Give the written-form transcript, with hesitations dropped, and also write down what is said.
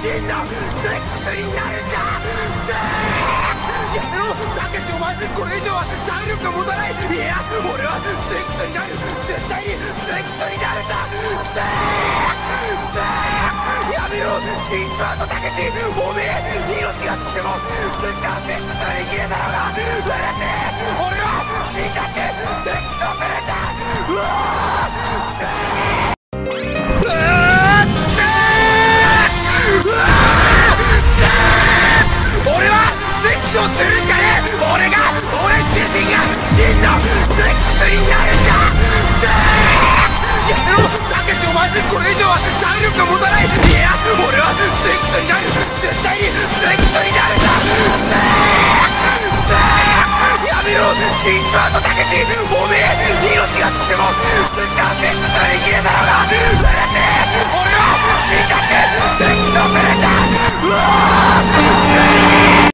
真のセックスになるんだ。やめろたけし、お前これ以上は体力が持たない。いや俺はセックスになる、絶対にセックスになるんだ。やめろ死んじまうぞたけし、おめえ命が尽きても次のセックスは生きるだろうが。だって俺は死んだってセックスをするんだ。うわ俺はセックスをするんじゃねえ。俺自身が真のセックスになるんだ。やめろたけし、お前これ以上は体力が持たない。いや俺はセックスになる、絶対にセックスになるんだ。やめろ死んじまうぞたけし、おめえ命が尽きても次のセックスは生き